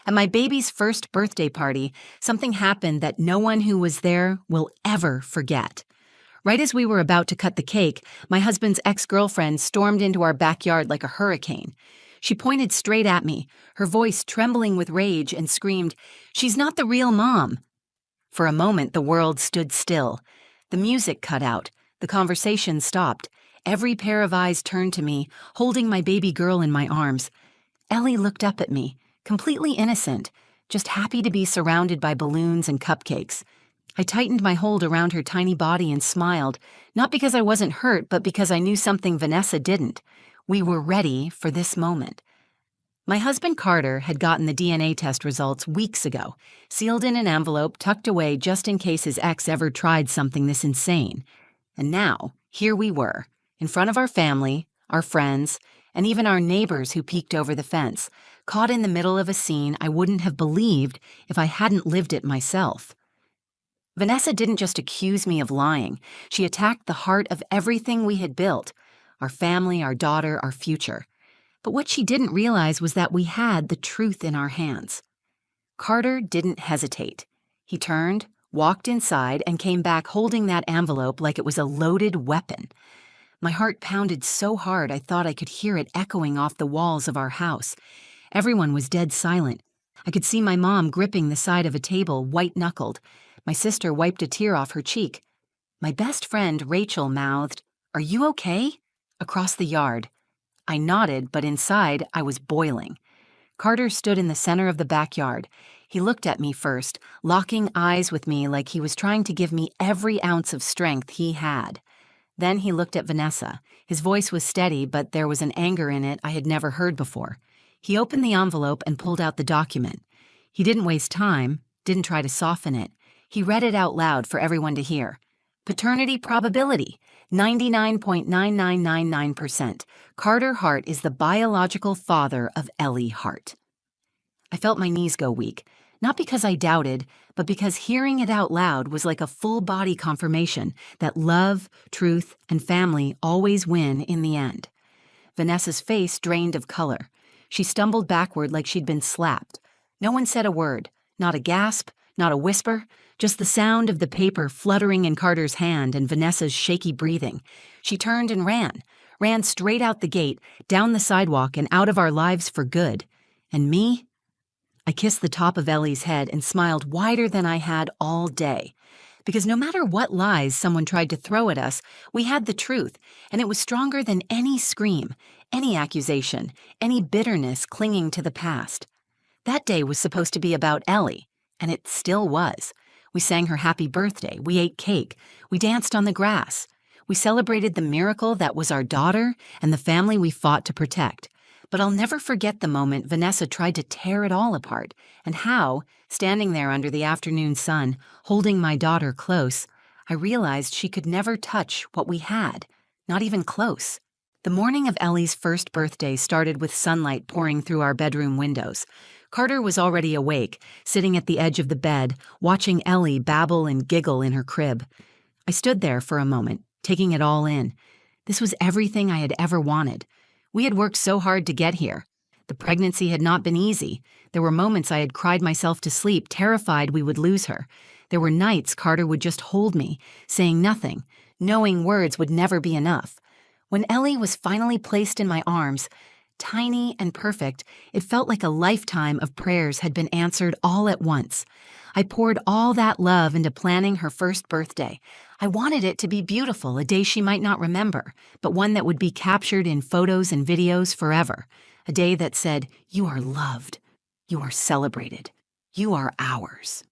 At my baby's first birthday party, something happened that no one who was there will ever forget. Right as we were about to cut the cake, my husband's ex-girlfriend stormed into our backyard like a hurricane. She pointed straight at me, her voice trembling with rage, and screamed, "She's not the real mom!" For a moment, the world stood still. The music cut out. The conversation stopped. Every pair of eyes turned to me, holding my baby girl in my arms. Ellie looked up at me, completely innocent, just happy to be surrounded by balloons and cupcakes. I tightened my hold around her tiny body and smiled, not because I wasn't hurt, but because I knew something Vanessa didn't. We were ready for this moment. My husband Carter had gotten the DNA test results weeks ago, sealed in an envelope tucked away just in case his ex ever tried something this insane. And now, here we were, in front of our family, our friends, and even our neighbors who peeked over the fence, caught in the middle of a scene I wouldn't have believed if I hadn't lived it myself. Vanessa didn't just accuse me of lying. She attacked the heart of everything we had built, our family, our daughter, our future. But what she didn't realize was that we had the truth in our hands. Carter didn't hesitate. He turned, walked inside, and came back holding that envelope like it was a loaded weapon. My heart pounded so hard I thought I could hear it echoing off the walls of our house. Everyone was dead silent. I could see my mom gripping the side of a table, white-knuckled. My sister wiped a tear off her cheek. My best friend, Rachel, mouthed, "Are you okay?" across the yard. I nodded, but inside, I was boiling. Carter stood in the center of the backyard. He looked at me first, locking eyes with me like he was trying to give me every ounce of strength he had. Then he looked at Vanessa. His voice was steady, but there was an anger in it I had never heard before. He opened the envelope and pulled out the document. He didn't waste time, didn't try to soften it. He read it out loud for everyone to hear. Paternity probability, 99.9999%. Carter Hart is the biological father of Ellie Hart. I felt my knees go weak, not because I doubted, but because hearing it out loud was like a full-body confirmation that love, truth, and family always win in the end. Vanessa's face drained of color. She stumbled backward like she'd been slapped. No one said a word, not a gasp, not a whisper, just the sound of the paper fluttering in Carter's hand and Vanessa's shaky breathing. She turned and ran straight out the gate, down the sidewalk and out of our lives for good. And me? I kissed the top of Ellie's head and smiled wider than I had all day. Because no matter what lies someone tried to throw at us, we had the truth, and it was stronger than any scream, any accusation, any bitterness clinging to the past. That day was supposed to be about Ellie, and it still was. We sang her happy birthday, we ate cake, we danced on the grass. We celebrated the miracle that was our daughter and the family we fought to protect. But I'll never forget the moment Vanessa tried to tear it all apart, and how, standing there under the afternoon sun, holding my daughter close, I realized she could never touch what we had, not even close. The morning of Ellie's first birthday started with sunlight pouring through our bedroom windows. Carter was already awake, sitting at the edge of the bed, watching Ellie babble and giggle in her crib. I stood there for a moment, taking it all in. This was everything I had ever wanted. We had worked so hard to get here. The pregnancy had not been easy. There were moments I had cried myself to sleep, terrified we would lose her. There were nights Carter would just hold me, saying nothing, knowing words would never be enough. When Ellie was finally placed in my arms, tiny and perfect, it felt like a lifetime of prayers had been answered all at once. I poured all that love into planning her first birthday. I wanted it to be beautiful, a day she might not remember, but one that would be captured in photos and videos forever. A day that said, "You are loved. You are celebrated. You are ours."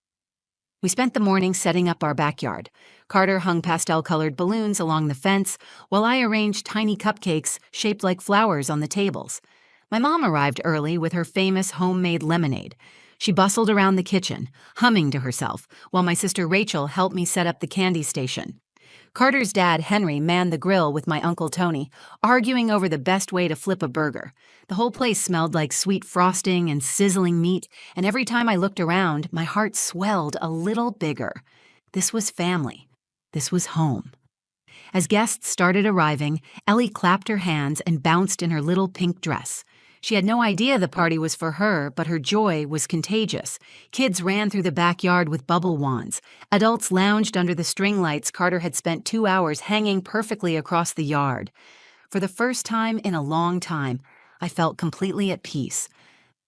We spent the morning setting up our backyard. Carter hung pastel-colored balloons along the fence, while I arranged tiny cupcakes shaped like flowers on the tables. My mom arrived early with her famous homemade lemonade. She bustled around the kitchen, humming to herself, while my sister Rachel helped me set up the candy station. Carter's dad, Henry, manned the grill with my Uncle Tony, arguing over the best way to flip a burger. The whole place smelled like sweet frosting and sizzling meat, and every time I looked around, my heart swelled a little bigger. This was family. This was home. As guests started arriving, Ellie clapped her hands and bounced in her little pink dress. She had no idea the party was for her, but her joy was contagious. Kids ran through the backyard with bubble wands. Adults lounged under the string lights Carter had spent 2 hours hanging perfectly across the yard. For the first time in a long time, I felt completely at peace.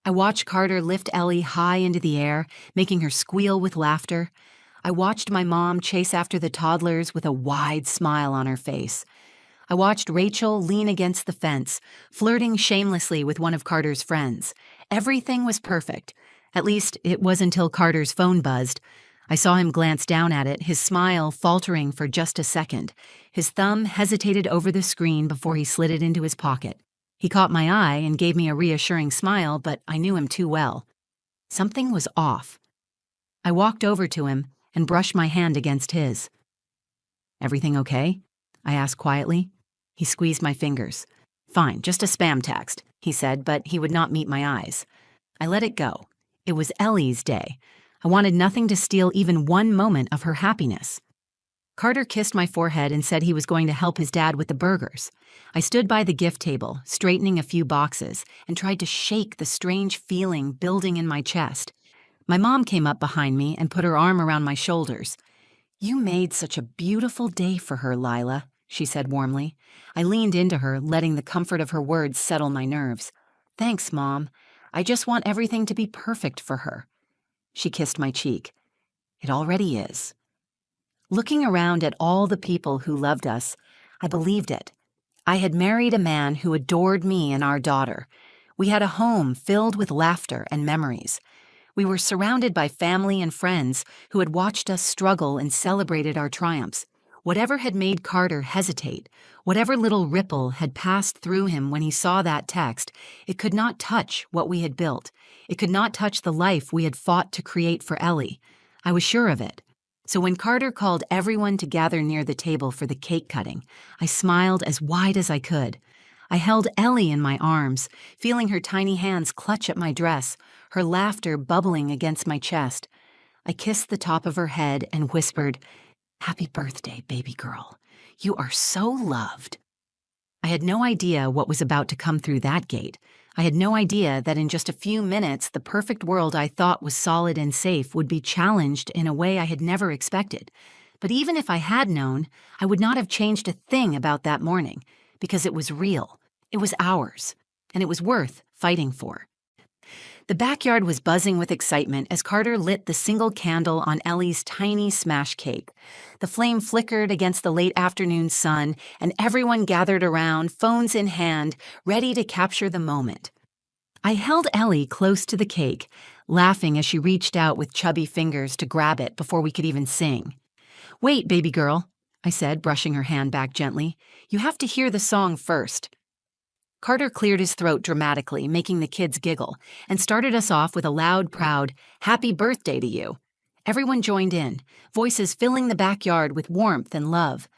I watched Carter lift Ellie high into the air, making her squeal with laughter. I watched my mom chase after the toddlers with a wide smile on her face. I watched Rachel lean against the fence, flirting shamelessly with one of Carter's friends. Everything was perfect. At least, it was until Carter's phone buzzed. I saw him glance down at it, his smile faltering for just a second. His thumb hesitated over the screen before he slid it into his pocket. He caught my eye and gave me a reassuring smile, but I knew him too well. Something was off. I walked over to him and brushed my hand against his. "Everything okay?" I asked quietly. He squeezed my fingers. "Fine, just a spam text," he said, but he would not meet my eyes. I let it go. It was Ellie's day. I wanted nothing to steal even one moment of her happiness. Carter kissed my forehead and said he was going to help his dad with the burgers. I stood by the gift table, straightening a few boxes, and tried to shake the strange feeling building in my chest. My mom came up behind me and put her arm around my shoulders. "You made such a beautiful day for her, Lila," she said warmly. I leaned into her, letting the comfort of her words settle my nerves. "Thanks, Mom. I just want everything to be perfect for her." She kissed my cheek. "It already is." Looking around at all the people who loved us, I believed it. I had married a man who adored me and our daughter. We had a home filled with laughter and memories. We were surrounded by family and friends who had watched us struggle and celebrated our triumphs. Whatever had made Carter hesitate, whatever little ripple had passed through him when he saw that text, it could not touch what we had built. It could not touch the life we had fought to create for Ellie. I was sure of it. So when Carter called everyone to gather near the table for the cake cutting, I smiled as wide as I could. I held Ellie in my arms, feeling her tiny hands clutch at my dress, her laughter bubbling against my chest. I kissed the top of her head and whispered, "Happy birthday, baby girl. You are so loved." I had no idea what was about to come through that gate. I had no idea that in just a few minutes the perfect world I thought was solid and safe would be challenged in a way I had never expected. But even if I had known, I would not have changed a thing about that morning, because it was real, it was ours, and it was worth fighting for. The backyard was buzzing with excitement as Carter lit the single candle on Ellie's tiny smash cake. The flame flickered against the late afternoon sun, and everyone gathered around, phones in hand, ready to capture the moment. I held Ellie close to the cake, laughing as she reached out with chubby fingers to grab it before we could even sing. "Wait, baby girl," I said, brushing her hand back gently. "You have to hear the song first." Carter cleared his throat dramatically, making the kids giggle, and started us off with a loud, proud, "Happy birthday to you." Everyone joined in, voices filling the backyard with warmth and love.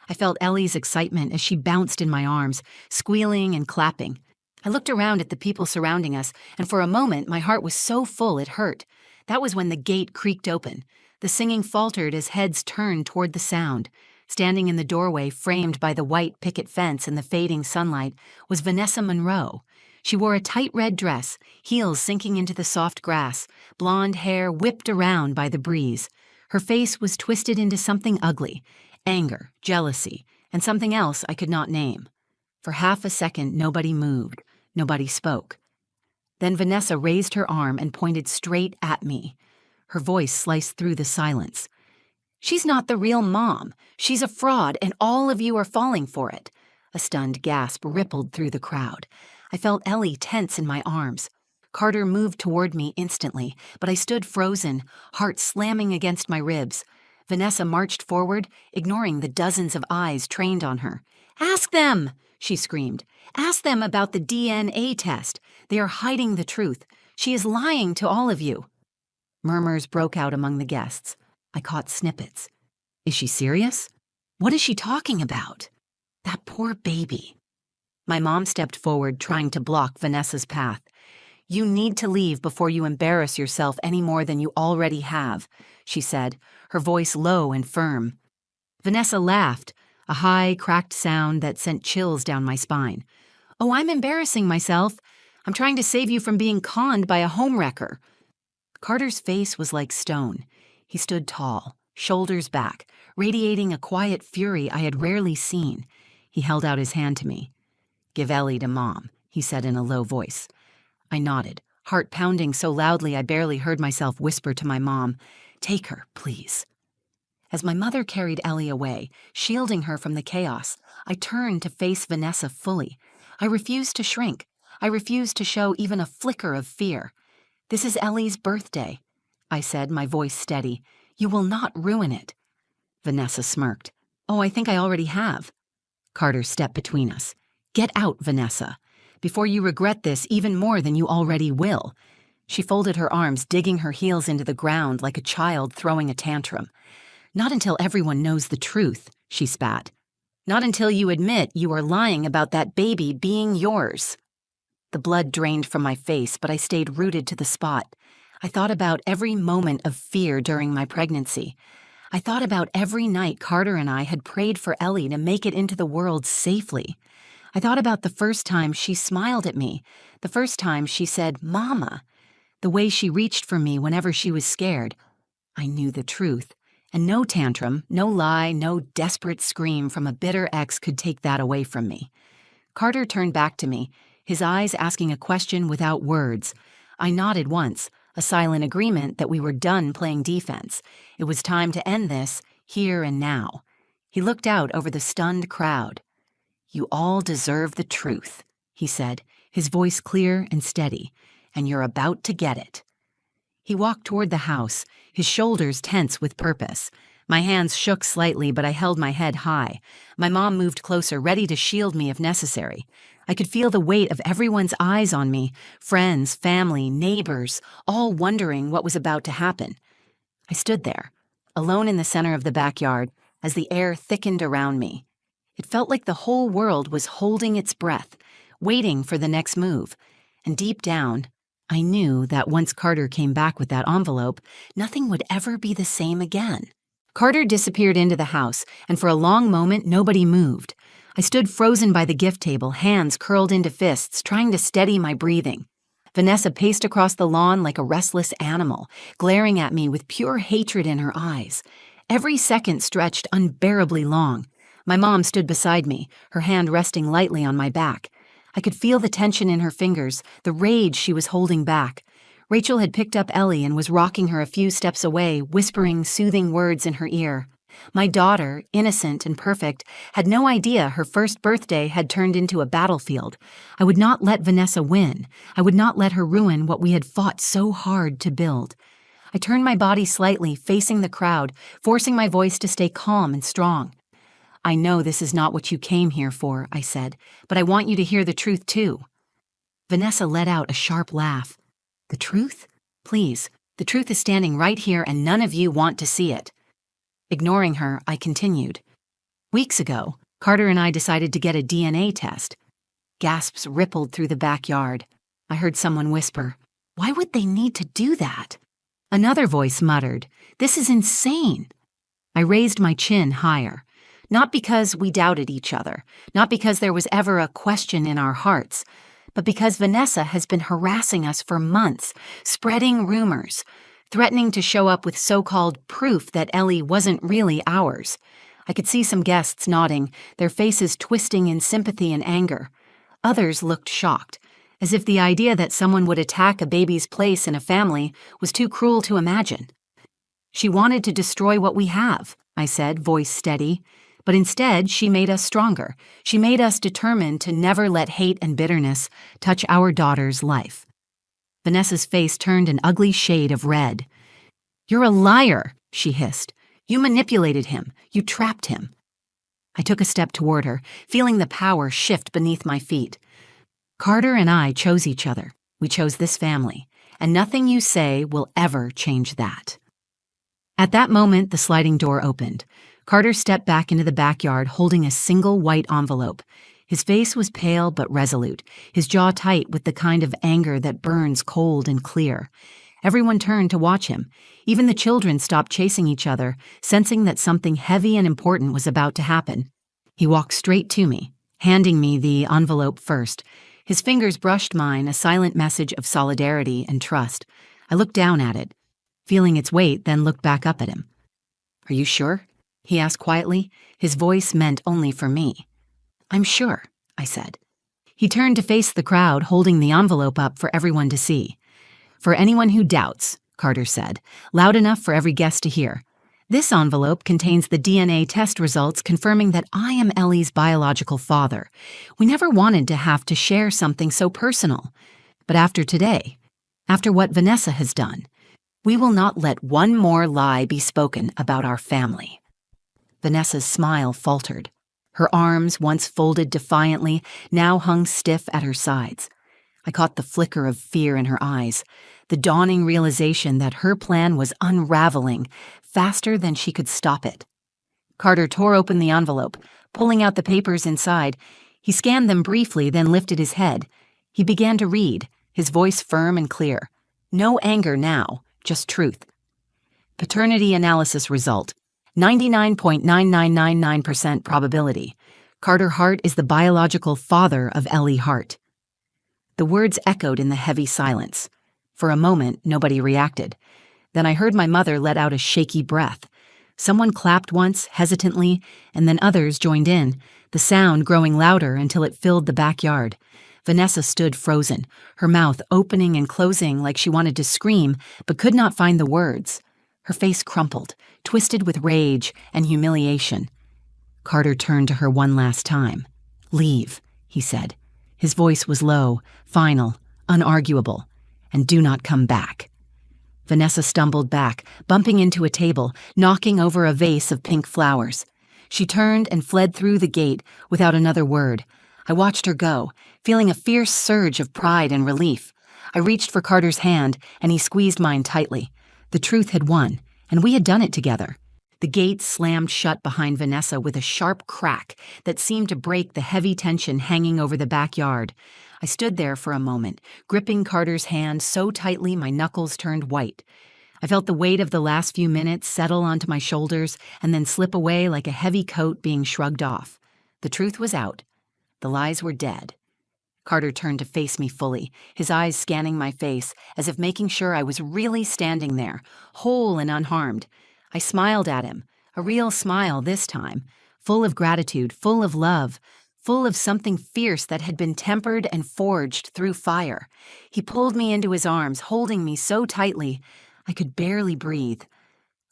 I felt Ellie's excitement as she bounced in my arms, squealing and clapping. I looked around at the people surrounding us, and for a moment my heart was so full it hurt. That was when the gate creaked open. The singing faltered as heads turned toward the sound. Standing in the doorway, framed by the white picket fence and the fading sunlight, was Vanessa Monroe. She wore a tight red dress, heels sinking into the soft grass, blonde hair whipped around by the breeze. Her face was twisted into something ugly, anger, jealousy, and something else I could not name. For half a second, nobody moved, nobody spoke. Then Vanessa raised her arm and pointed straight at me. Her voice sliced through the silence. "She's not the real mom. She's a fraud, and all of you are falling for it." A stunned gasp rippled through the crowd. I felt Ellie tense in my arms. Carter moved toward me instantly, but I stood frozen, heart slamming against my ribs. Vanessa marched forward, ignoring the dozens of eyes trained on her. "Ask them!" she screamed. "Ask them about the DNA test. They are hiding the truth. She is lying to all of you." Murmurs broke out among the guests. I caught snippets. "Is she serious? What is she talking about? That poor baby." My mom stepped forward, trying to block Vanessa's path. "You need to leave before you embarrass yourself any more than you already have," she said, her voice low and firm. Vanessa laughed, a high, cracked sound that sent chills down my spine. "Oh, I'm embarrassing myself. I'm trying to save you from being conned by a homewrecker." Carter's face was like stone. He stood tall, shoulders back, radiating a quiet fury I had rarely seen. He held out his hand to me. "Give Ellie to Mom," he said in a low voice. I nodded, heart pounding so loudly I barely heard myself whisper to my mom, "Take her, please." As my mother carried Ellie away, shielding her from the chaos, I turned to face Vanessa fully. I refused to shrink. I refused to show even a flicker of fear. "This is Ellie's birthday," I said, my voice steady. "You will not ruin it." Vanessa smirked. "Oh, I think I already have." Carter stepped between us. "Get out, Vanessa, before you regret this even more than you already will." She folded her arms, digging her heels into the ground like a child throwing a tantrum. "Not until everyone knows the truth," she spat. "Not until you admit you are lying about that baby being yours." The blood drained from my face, but I stayed rooted to the spot. I thought about every moment of fear during my pregnancy. I thought about every night Carter and I had prayed for Ellie to make it into the world safely. I thought about the first time she smiled at me, the first time she said, "Mama," the way she reached for me whenever she was scared. I knew the truth, and no tantrum, no lie, no desperate scream from a bitter ex could take that away from me. Carter turned back to me, his eyes asking a question without words. I nodded once, a silent agreement that we were done playing defense. It was time to end this, here and now. He looked out over the stunned crowd. "You all deserve the truth," he said, his voice clear and steady, "and you're about to get it." He walked toward the house, his shoulders tense with purpose. My hands shook slightly, but I held my head high. My mom moved closer, ready to shield me if necessary. I could feel the weight of everyone's eyes on me, friends, family, neighbors, all wondering what was about to happen. I stood there, alone in the center of the backyard, as the air thickened around me. It felt like the whole world was holding its breath, waiting for the next move. And deep down, I knew that once Carter came back with that envelope, nothing would ever be the same again. Carter disappeared into the house, and for a long moment, nobody moved. I stood frozen by the gift table, hands curled into fists, trying to steady my breathing. Vanessa paced across the lawn like a restless animal, glaring at me with pure hatred in her eyes. Every second stretched unbearably long. My mom stood beside me, her hand resting lightly on my back. I could feel the tension in her fingers, the rage she was holding back. Rachel had picked up Ellie and was rocking her a few steps away, whispering soothing words in her ear. My daughter, innocent and perfect, had no idea her first birthday had turned into a battlefield. I would not let Vanessa win. I would not let her ruin what we had fought so hard to build. I turned my body slightly, facing the crowd, forcing my voice to stay calm and strong. "I know this is not what you came here for," I said, "but I want you to hear the truth too." Vanessa let out a sharp laugh. "The truth? Please, the truth is standing right here and none of you want to see it." Ignoring her, I continued. "Weeks ago, Carter and I decided to get a DNA test." Gasps rippled through the backyard. I heard someone whisper, "Why would they need to do that?" Another voice muttered, "This is insane." I raised my chin higher. Not because we doubted each other, not because there was ever a question in our hearts, but because Vanessa has been harassing us for months, spreading rumors, threatening to show up with so-called proof that Ellie wasn't really ours. I could see some guests nodding, their faces twisting in sympathy and anger. Others looked shocked, as if the idea that someone would attack a baby's place in a family was too cruel to imagine. "She wanted to destroy what we have," I said, voice steady. "But instead, she made us stronger. She made us determined to never let hate and bitterness touch our daughter's life." Vanessa's face turned an ugly shade of red. "You're a liar," she hissed. "You manipulated him. You trapped him." I took a step toward her, feeling the power shift beneath my feet. "Carter and I chose each other. We chose this family, and nothing you say will ever change that." At that moment, the sliding door opened. Carter stepped back into the backyard holding a single white envelope. His face was pale but resolute, his jaw tight with the kind of anger that burns cold and clear. Everyone turned to watch him. Even the children stopped chasing each other, sensing that something heavy and important was about to happen. He walked straight to me, handing me the envelope first. His fingers brushed mine, a silent message of solidarity and trust. I looked down at it, feeling its weight, then looked back up at him. "Are you sure?" he asked quietly, his voice meant only for me. "I'm sure," I said. He turned to face the crowd, holding the envelope up for everyone to see. "For anyone who doubts," Carter said, loud enough for every guest to hear, "this envelope contains the DNA test results confirming that I am Ellie's biological father. We never wanted to have to share something so personal. But after today, after what Vanessa has done, we will not let one more lie be spoken about our family." Vanessa's smile faltered. Her arms, once folded defiantly, now hung stiff at her sides. I caught the flicker of fear in her eyes, the dawning realization that her plan was unraveling faster than she could stop it. Carter tore open the envelope, pulling out the papers inside. He scanned them briefly, then lifted his head. He began to read, his voice firm and clear. No anger now, just truth. Paternity analysis result. 99.9999% probability. Carter Hart is the biological father of Ellie Hart. The words echoed in the heavy silence. For a moment, nobody reacted. Then I heard my mother let out a shaky breath. Someone clapped once, hesitantly, and then others joined in, the sound growing louder until it filled the backyard. Vanessa stood frozen, her mouth opening and closing like she wanted to scream, but could not find the words. Her face crumpled, twisted with rage and humiliation. Carter turned to her one last time. "Leave," he said. His voice was low, final, unarguable. "And do not come back." Vanessa stumbled back, bumping into a table, knocking over a vase of pink flowers. She turned and fled through the gate without another word. I watched her go, feeling a fierce surge of pride and relief. I reached for Carter's hand, and he squeezed mine tightly. The truth had won, and we had done it together. The gate slammed shut behind Vanessa with a sharp crack that seemed to break the heavy tension hanging over the backyard. I stood there for a moment, gripping Carter's hand so tightly my knuckles turned white. I felt the weight of the last few minutes settle onto my shoulders and then slip away like a heavy coat being shrugged off. The truth was out. The lies were dead. Carter turned to face me fully, his eyes scanning my face, as if making sure I was really standing there, whole and unharmed. I smiled at him, a real smile this time, full of gratitude, full of love, full of something fierce that had been tempered and forged through fire. He pulled me into his arms, holding me so tightly I could barely breathe.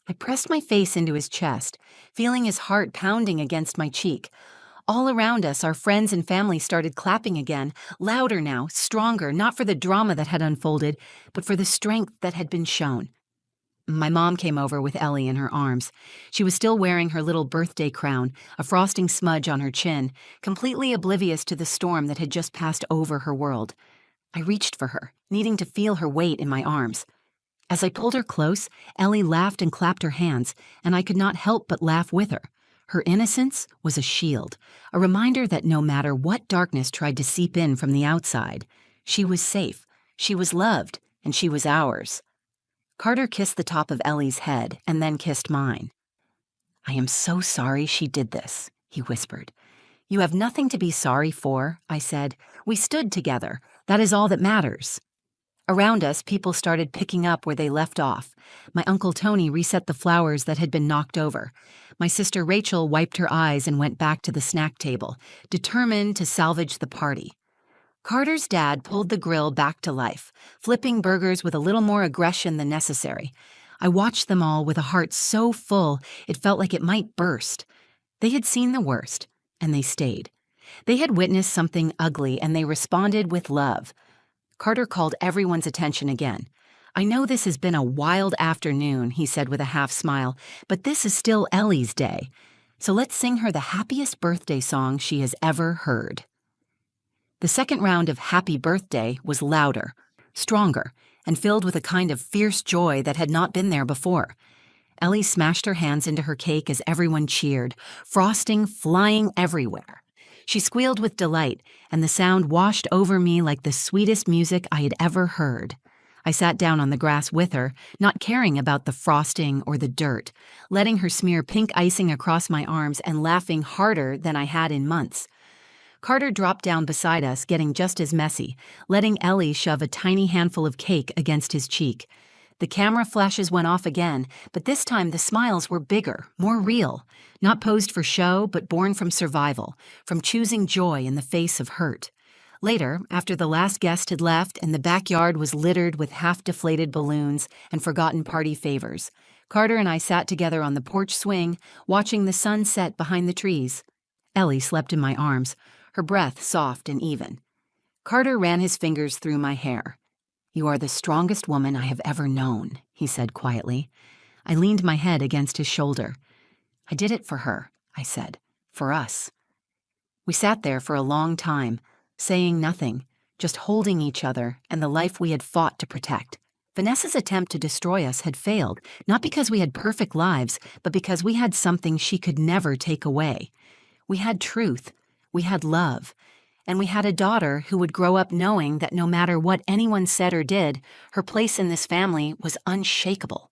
I pressed my face into his chest, feeling his heart pounding against my cheek. All around us, our friends and family started clapping again, louder now, stronger, not for the drama that had unfolded, but for the strength that had been shown. My mom came over with Ellie in her arms. She was still wearing her little birthday crown, a frosting smudge on her chin, completely oblivious to the storm that had just passed over her world. I reached for her, needing to feel her weight in my arms. As I pulled her close, Ellie laughed and clapped her hands, and I could not help but laugh with her. Her innocence was a shield, a reminder that no matter what darkness tried to seep in from the outside, she was safe, she was loved, and she was ours. Carter kissed the top of Ellie's head and then kissed mine. "I am so sorry she did this," he whispered. "You have nothing to be sorry for," I said. "We stood together. That is all that matters." Around us, people started picking up where they left off. My Uncle Tony reset the flowers that had been knocked over. My sister Rachel wiped her eyes and went back to the snack table, determined to salvage the party. Carter's dad pulled the grill back to life, flipping burgers with a little more aggression than necessary. I watched them all with a heart so full it felt like it might burst. They had seen the worst, and they stayed. They had witnessed something ugly, and they responded with love. Carter called everyone's attention again. "I know this has been a wild afternoon," he said with a half smile, "but this is still Ellie's day. So let's sing her the happiest birthday song she has ever heard." The second round of Happy Birthday was louder, stronger, and filled with a kind of fierce joy that had not been there before. Ellie smashed her hands into her cake as everyone cheered, frosting flying everywhere. She squealed with delight, and the sound washed over me like the sweetest music I had ever heard. I sat down on the grass with her, not caring about the frosting or the dirt, letting her smear pink icing across my arms and laughing harder than I had in months. Carter dropped down beside us, getting just as messy, letting Ellie shove a tiny handful of cake against his cheek. The camera flashes went off again, but this time the smiles were bigger, more real, not posed for show, but born from survival, from choosing joy in the face of hurt. Later, after the last guest had left and the backyard was littered with half-deflated balloons and forgotten party favors, Carter and I sat together on the porch swing, watching the sun set behind the trees. Ellie slept in my arms, her breath soft and even. Carter ran his fingers through my hair. "You are the strongest woman I have ever known," he said quietly. I leaned my head against his shoulder. "I did it for her," I said. "For us." We sat there for a long time, saying nothing, just holding each other and the life we had fought to protect. Vanessa's attempt to destroy us had failed, not because we had perfect lives, but because we had something she could never take away. We had truth, we had love, and we had a daughter who would grow up knowing that no matter what anyone said or did, her place in this family was unshakable.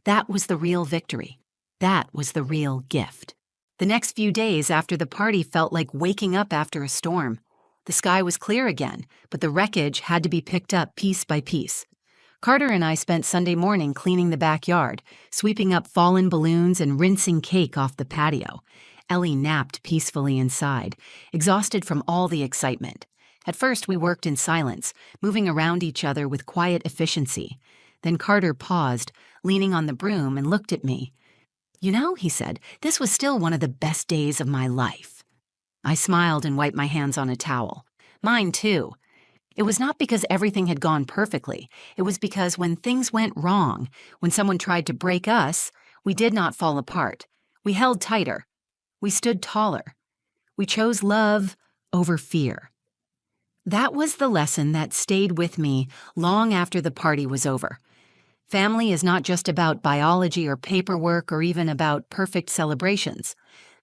That was the real victory. That was the real gift. The next few days after the party felt like waking up after a storm. The sky was clear again, but the wreckage had to be picked up piece by piece. Carter and I spent Sunday morning cleaning the backyard, sweeping up fallen balloons and rinsing cake off the patio. Ellie napped peacefully inside, exhausted from all the excitement. At first, we worked in silence, moving around each other with quiet efficiency. Then Carter paused, leaning on the broom, and looked at me. "You know," he said, "this was still one of the best days of my life." I smiled and wiped my hands on a towel. Mine, too. It was not because everything had gone perfectly. It was because when things went wrong, when someone tried to break us, we did not fall apart. We held tighter. We stood taller. We chose love over fear. That was the lesson that stayed with me long after the party was over. Family is not just about biology or paperwork or even about perfect celebrations.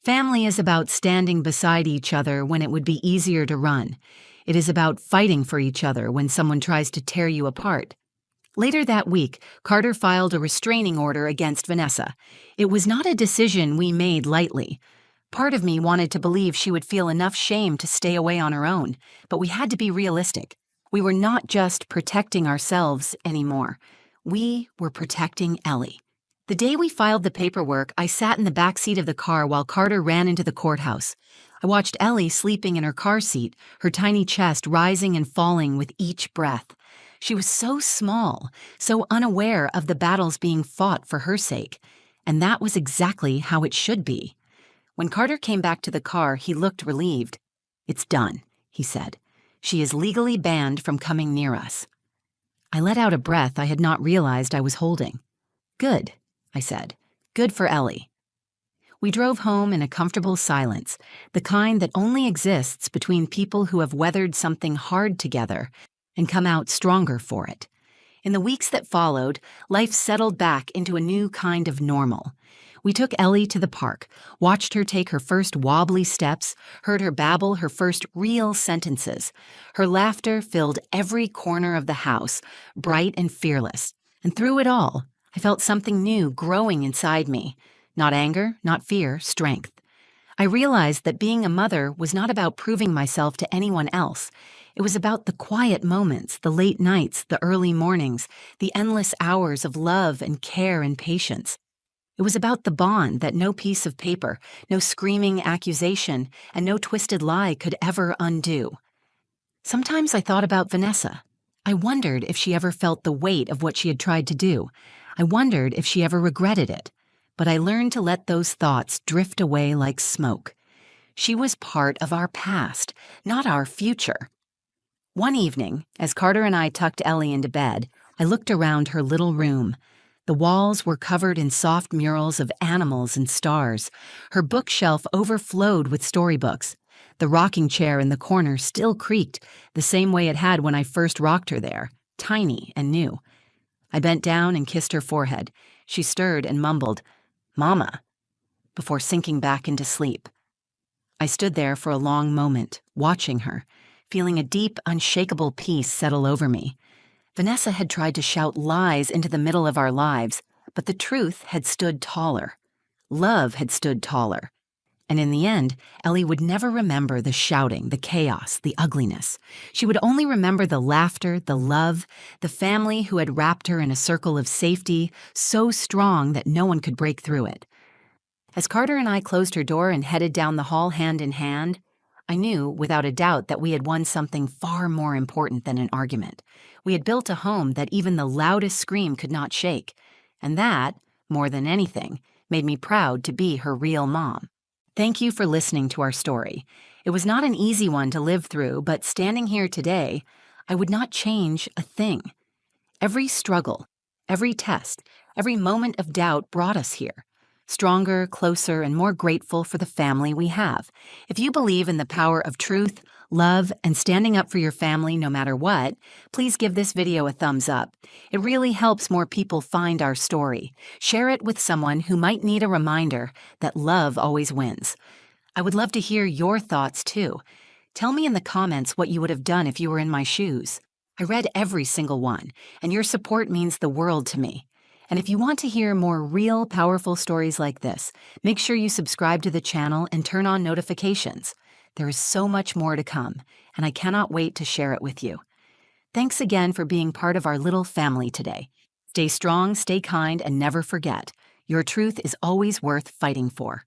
Family is about standing beside each other when it would be easier to run. It is about fighting for each other when someone tries to tear you apart. Later that week, Carter filed a restraining order against Vanessa. It was not a decision we made lightly. Part of me wanted to believe she would feel enough shame to stay away on her own, but we had to be realistic. We were not just protecting ourselves anymore. We were protecting Ellie. The day we filed the paperwork, I sat in the back seat of the car while Carter ran into the courthouse. I watched Ellie sleeping in her car seat, her tiny chest rising and falling with each breath. She was so small, so unaware of the battles being fought for her sake, and that was exactly how it should be. When Carter came back to the car, he looked relieved. "It's done," he said. "She is legally banned from coming near us." I let out a breath I had not realized I was holding. "Good," I said. "Good for Ellie." We drove home in a comfortable silence, the kind that only exists between people who have weathered something hard together and come out stronger for it. In the weeks that followed, life settled back into a new kind of normal. We took Ellie to the park, watched her take her first wobbly steps, heard her babble her first real sentences. Her laughter filled every corner of the house, bright and fearless. And through it all, I felt something new growing inside me. Not anger, not fear, strength. I realized that being a mother was not about proving myself to anyone else. It was about the quiet moments, the late nights, the early mornings, the endless hours of love and care and patience. It was about the bond that no piece of paper, no screaming accusation, and no twisted lie could ever undo. Sometimes I thought about Vanessa. I wondered if she ever felt the weight of what she had tried to do. I wondered if she ever regretted it. But I learned to let those thoughts drift away like smoke. She was part of our past, not our future. One evening, as Carter and I tucked Ellie into bed, I looked around her little room. The walls were covered in soft murals of animals and stars. Her bookshelf overflowed with storybooks. The rocking chair in the corner still creaked, the same way it had when I first rocked her there, tiny and new. I bent down and kissed her forehead. She stirred and mumbled, "Mama," before sinking back into sleep. I stood there for a long moment, watching her, feeling a deep, unshakable peace settle over me. Vanessa had tried to shout lies into the middle of our lives, but the truth had stood taller. Love had stood taller. And in the end, Ellie would never remember the shouting, the chaos, the ugliness. She would only remember the laughter, the love, the family who had wrapped her in a circle of safety so strong that no one could break through it. As Carter and I closed her door and headed down the hall hand in hand, I knew, without a doubt, that we had won something far more important than an argument. We had built a home that even the loudest scream could not shake, and that, more than anything, made me proud to be her real mom. Thank you for listening to our story. It was not an easy one to live through, but standing here today, I would not change a thing. Every struggle, every test, every moment of doubt brought us here. Stronger, closer, and more grateful for the family we have. If you believe in the power of truth, love, and standing up for your family no matter what, please give this video a thumbs up. It really helps more people find our story. Share it with someone who might need a reminder that love always wins. I would love to hear your thoughts too. Tell me in the comments what you would have done if you were in my shoes. I read every single one, and your support means the world to me. And if you want to hear more real, powerful stories like this, make sure you subscribe to the channel and turn on notifications. There is so much more to come, and I cannot wait to share it with you. Thanks again for being part of our little family today. Stay strong, stay kind, and never forget, your truth is always worth fighting for.